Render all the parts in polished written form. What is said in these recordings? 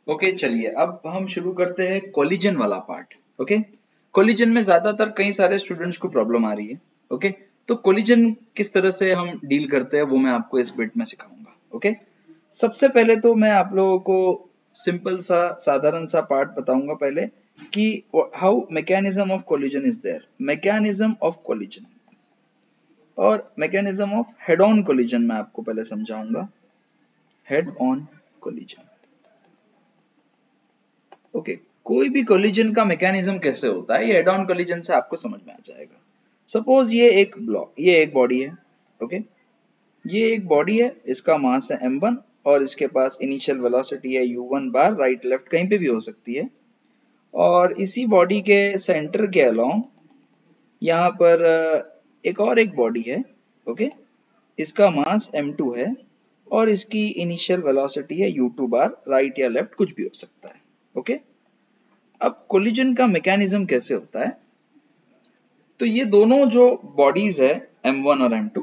Okay चलिए अब हम शुरू करते हैं कोलिजन वाला पार्ट। ओके, कोलिजन में ज्यादातर कई सारे स्टूडेंट्स को प्रॉब्लम आ रही है। ओके, तो कोलिजन किस तरह से हम डील करते हैं वो मैं आपको इस बिट में सिखाऊंगा। ओके, सबसे पहले तो मैं आप लोगों को सिंपल सा साधारण सा पार्ट बताऊंगा पहले कि how mechanism of collision is there. Mechanism of collision और mechanism of head on collision मैं आपको पहले समझाऊंगा। Head on collision. ओके, कोई भी कोलिजन का मैकेनिज्म कैसे होता है ये हेड ऑन कोलिजन से आपको समझ में आ जाएगा। सपोज ये एक ब्लॉक, ये एक बॉडी है। ओके, ये एक बॉडी है, इसका मास है m1 और इसके पास इनिशियल वेलोसिटी है u1 बार, राइट लेफ्ट कहीं पे भी हो सकती है। और इसी बॉडी के सेंटर के अलोंग यहाँ पर एक बॉडी है। ओके, इसका मास m2 है और इसकी इनिशियल वेलोसिटी है u2 बार, राइट या लेफ्ट कुछ भी हो सकता है। ओके, अब कोलिजन का मैकेनिज्म कैसे होता है, तो ये दोनों जो बॉडीज है m1 और m2,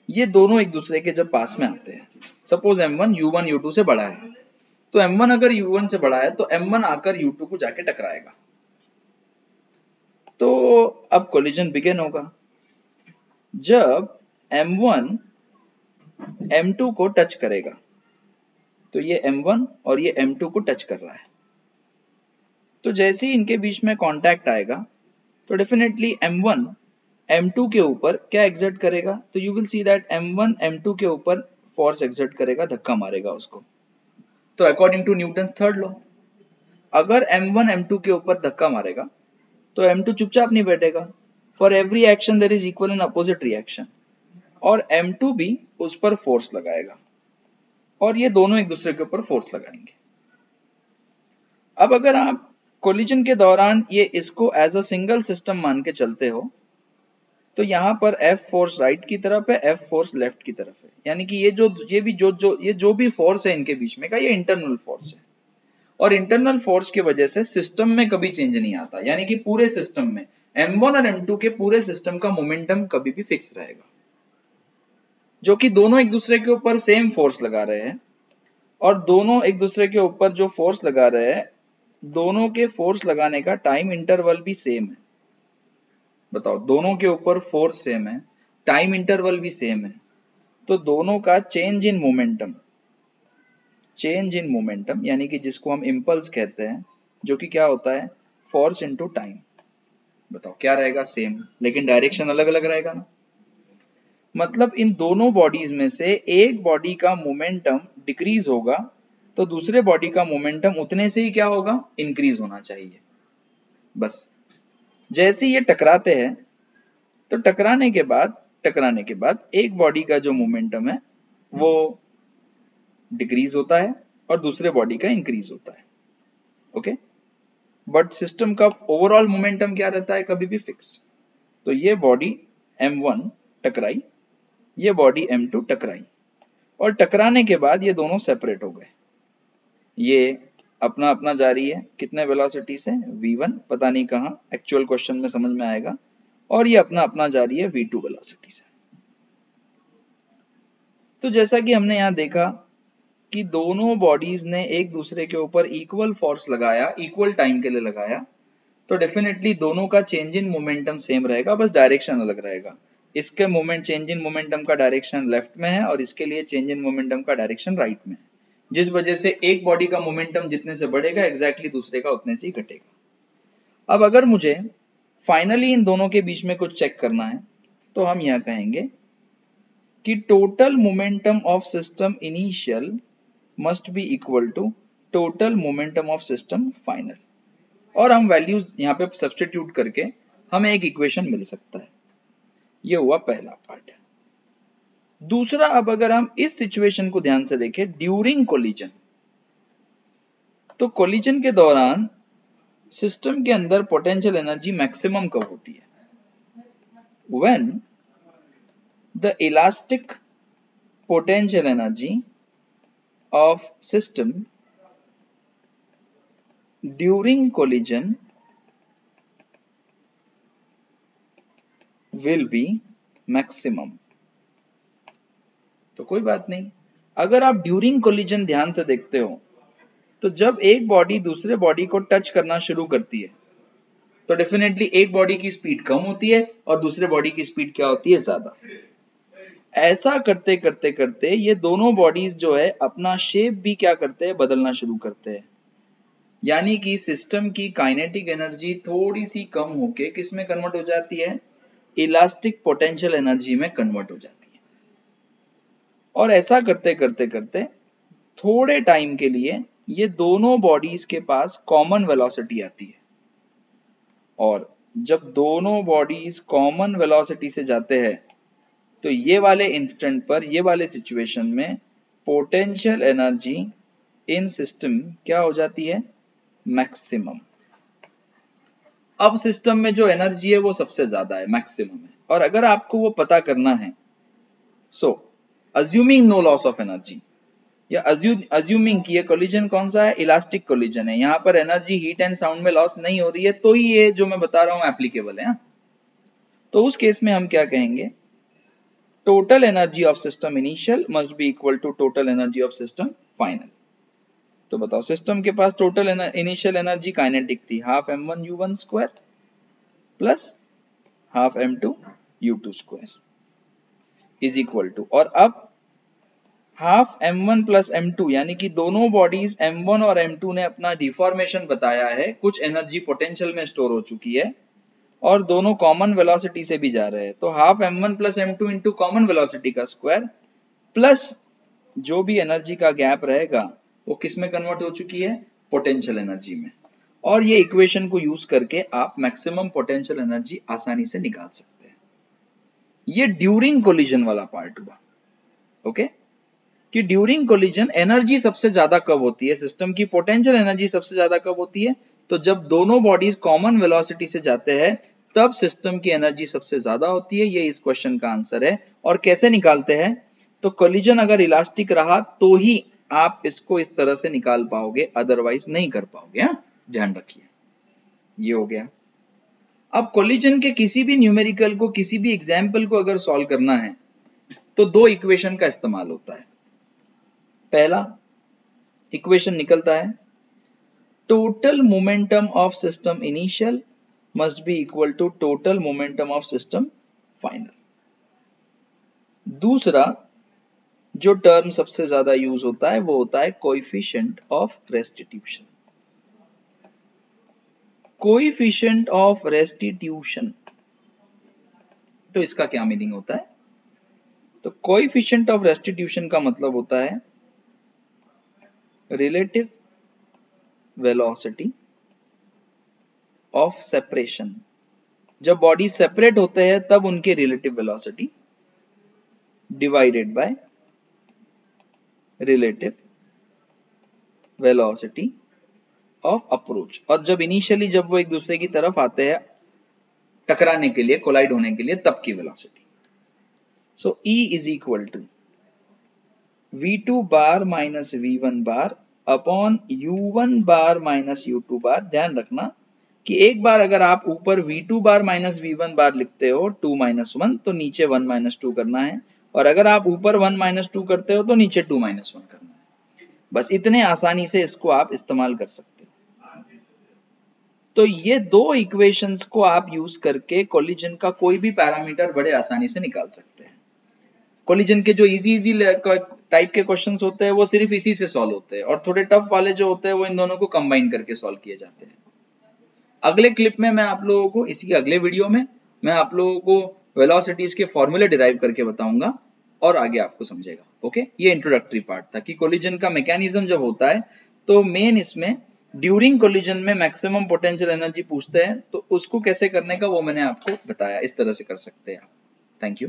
ये दोनों एक दूसरे के जब पास में आते हैं, सपोज m1 u1 u2 से बड़ा है, तो m1 अगर u1 से बड़ा है तो m1 आकर u2 को जाके टकराएगा, तो अब कोलिजन बिगिन होगा जब m1 m2 को टच करेगा। तो ये m1 और ये m2 को टच कर रहा है, तो जैसे ही इनके बीच में कांटेक्ट आएगा तो डेफिनेटली m1 m2 के ऊपर क्या एग्जर्ट करेगा, तो you will see that m1 m2 के ऊपर फोर्स एग्जर्ट करेगा, धक्का मारेगा उसको। तो according to Newton's third law, अगर m1 m2 के ऊपर धक्का मारेगा तो m2 चुपचाप नहीं बैठेगा। For every action there is equal and opposite reaction, और m2 भी उस पर फोर्स लगाएगा और ये दोनों एक दूसरे के ऊपर फोर्स लगाएंगे। अब अगर आप कोलिजन के दौरान ये इसको एज अ सिंगल सिस्टम मान के चलते हो, तो यहाँ पर F फोर्स राइट की तरफ है, F फोर्स लेफ्ट की तरफ है, यानी कि ये जो भी फोर्स है इनके बीच में का, ये इंटरनल फोर्स है। और इंटरनल फोर्स की वजह से सिस्टम में कभी चेंज नहीं आता, यानी कि पूरे सिस्टम में m1 और m2 के पूरे सिस्टम का मोमेंटम कभी भी फिक्स रहेगा, जो कि दोनों एक दूसरे के ऊपर सेम फोर्स लगा रहे हैं। और दोनों एक दूसरे के ऊपर जो फोर्स लगा रहे हैं, दोनों के फोर्स लगाने का टाइम इंटरवल भी सेम है। बताओ, दोनों के ऊपर फोर्स सेम है, टाइम इंटरवल भी सेम है, तो दोनों का चेंज इन मोमेंटम यानी कि जिसको हम इम्पल्स कहते हैं, जो कि क्या होता है, फोर्स इनटू टाइम। बताओ क्या रहेगा, सेम, लेकिन डायरेक्शन अलग अलग रहेगा ना। मतलब इन दोनों बॉडीज में से एक बॉडी का मोमेंटम डिक्रीज होगा तो दूसरे बॉडी का मोमेंटम उतने से ही क्या होगा, इंक्रीज होना चाहिए। बस जैसे ये टकराते हैं तो टकराने के बाद एक बॉडी का जो मोमेंटम है वो डिक्रीज होता है और दूसरे बॉडी का इंक्रीज होता है। ओके, बट सिस्टम का ओवरऑल मोमेंटम क्या रहता है, कभी भी फिक्स। तो ये बॉडी m1 टकराई, ये बॉडी m2 टकराई, और टकराने के बाद ये दोनों सेपरेट हो गए। ये अपना अपना जा रही है कितने वेलोसिटी से, v1 पता नहीं कहाँ, एक्चुअल क्वेश्चन में समझ में आएगा, और ये अपना अपना जा रही है v2 वेलोसिटी से। तो जैसा कि हमने यहाँ देखा कि दोनों बॉडीज ने एक दूसरे के ऊपर इक्वल फोर्स लगाया, इक्वल टाइम के लिए लगाया, तो डेफिनेटली दोनों का चेंज इन मोमेंटम सेम रहेगा, बस डायरेक्शन अलग रहेगा। इसके मोमेंट चेंज इन मोमेंटम का डायरेक्शन लेफ्ट में है और इसके लिए चेंज इन मोमेंटम का डायरेक्शन राइट में है, जिस वजह से एक बॉडी का मोमेंटम जितने से बढ़ेगा एग्जैक्टली दूसरे का उतने से ही घटेगा। अब अगर मुझे फाइनली इन दोनों के बीच में कुछ चेक करना है, तो हम यह कहेंगे कि total momentum of system initial must be equal to total momentum of system final, और हम वैल्यूज यहाँ पे सब्स्टिट्यूट करके हमें एक इक्वेशन मिल सकता है। ये हुआ पहला पार्ट। दूसरा, अब अगर हम इस सिचुएशन को ध्यान से देखें ड्यूरिंग कोलिजन, तो कोलिजन के दौरान सिस्टम के अंदर पोटेंशियल एनर्जी मैक्सिमम कब होती है, when the elastic potential energy of system during collision will be maximum। तो कोई बात नहीं, अगर आप ड्यूरिंग कोलिजन ध्यान से देखते हो तो जब एक बॉडी दूसरे बॉडी को टच करना शुरू करती है तो डेफिनेटली एक बॉडी की स्पीड कम होती है और दूसरे बॉडी की स्पीड क्या होती है, ज्यादा। ऐसा करते करते करते ये दोनों बॉडीज जो है अपना शेप भी क्या करते हैं, बदलना शुरू करते हैं। यानी कि सिस्टम की काइनेटिक एनर्जी थोड़ी सी कम होके किस में कन्वर्ट हो जाती है, इलास्टिक पोटेंशियल एनर्जी में कन्वर्ट हो जाती है। और ऐसा करते करते करते थोड़े टाइम के लिए ये दोनों बॉडीज के पास कॉमन वेलोसिटी आती है, और जब दोनों बॉडीज कॉमन वेलोसिटी से जाते हैं तो ये वाले इंस्टेंट पर, ये वाले सिचुएशन में पोटेंशियल एनर्जी इन सिस्टम क्या हो जाती है, मैक्सिमम। अब सिस्टम में जो एनर्जी है वो सबसे ज्यादा है, मैक्सिमम है। और अगर आपको वो पता करना है, so assuming no loss of energy, या अज्यूमिंग कि ये कोलिजन कौन सा है, इलास्टिक कोलिजन है, यहाँ पर एनर्जी हीट एंड साउंड में लॉस नहीं हो रही है, तो ही ये जो मैं बता रहा हूं एप्लीकेबल है। तो उस केस में हम क्या कहेंगे, total energy of system initial must be equal to total energy of system final. तो बताओ, सिस्टम के पास टोटल इनिशियल एनर्जी काइनेटिक थी half m1 u1 square plus half m2 u2 square is equal to, और अब half m1 plus m2 यानी कि दोनों बॉडीज m1 और m2 ने अपना डिफॉर्मेशन बताया है, कुछ एनर्जी पोटेंशियल में स्टोर हो चुकी है और दोनों कॉमन वेलोसिटी से भी जा रहे हैं। तो half m1 plus m2 into common velocity का स्क्वायर प्लस जो भी एनर्जी का गैप रहेगा वो किस में कन्वर्ट हो चुकी है, पोटेंशियल एनर्जी में। और ये इक्वेशन को यूज करके आप मैक्सिमम पोटेंशियल एनर्जी आसानी से निकाल सकते हैं। ये ड्यूरिंग कोलिजन वाला पार्ट हुआ, ओके, कि ड्यूरिंग कोलिजन एनर्जी सबसे ज्यादा कब होती है, सिस्टम की पोटेंशियल एनर्जी सबसे ज्यादा कब होती है, तो जब दोनों बॉडीज कॉमन वेलोसिटी से जाते हैं तब सिस्टम की एनर्जी सबसे ज्यादा होती है। ये इस क्वेश्चन का आंसर है। और कैसे निकालते हैं, तो कोलिजन अगर इलास्टिक रहा तो ही आप इसको इस तरह से निकाल पाओगे, अदरवाइज नहीं कर पाओगे। ध्यान रखिए, ये हो गया। अब कोलिजन के किसी भी न्यूमेरिकल को, किसी भी एग्जाम्पल को अगर सॉल्व करना है तो दो इक्वेशन का इस्तेमाल होता है। पहला इक्वेशन निकलता है, total momentum of system initial must be equal to total momentum of system final. दूसरा जो टर्म सबसे ज्यादा यूज होता है वो होता है coefficient of restitution. Coefficient of restitution, तो इसका क्या मीनिंग होता है, तो कोएफिशिएंट ऑफ रेस्टिट्यूशन का मतलब होता है रिलेटिव वेलोसिटी ऑफ सेपरेशन। जब बॉडी सेपरेट होते हैं तब उनकी relative velocity divided by relative velocity of approach. और जब इनिशियली जब वो एक दूसरे की तरफ आते हैं टकराने के लिए, कोलाइड होने के लिए, तब की velocity. So E is equal to v2 bar minus v1 bar upon u1 bar minus u2 bar. ध्यान रखना कि एक बार अगर आप ऊपर v2 बार माइनस v1 बार लिखते हो 2 माइनस 1, तो नीचे 1 माइनस 2 करना है, और अगर आप ऊपर 1 माइनस 2 करते हो तो नीचे 2 माइनस 1 करना है। बस इतने आसानी से इसको आप इस्तेमाल कर सकते हो। तो ये दो इक्वेशंस को आप यूज करके कोलिजन का कोई भी पैरामीटर बड़े आसानी से निकाल सकते हैं। कोलिजन के जो इजी टाइप के क्वेश्चंस होते हैं वो सिर्फ इसी से सॉल्व होते हैं, और थोड़े टफ वाले जो होते हैं वो इन दोनों को कंबाइन करके सॉल्व किए जाते हैं। अगले क्लिप में मैं आप लोगों को, इसी अगले वीडियो में मैं आप लोगों को वेलोसिटीज के फॉर्मूले डिराइव करके बताऊंगा और आगे आपको समझेगा। ओके, ये इंट्रोडक्टरी पार्ट था कि कोलिजन का मैकेनिज्म जब होता है तो मेन इसमें ड्यूरिंग कोलिजन में मैक्सिमम पोटेंशियल एनर्जी पूछते हैं, तो उसको कैसे करने का वो मैंने आपको बताया, इस तरह से कर सकते हैं आप। Thank you.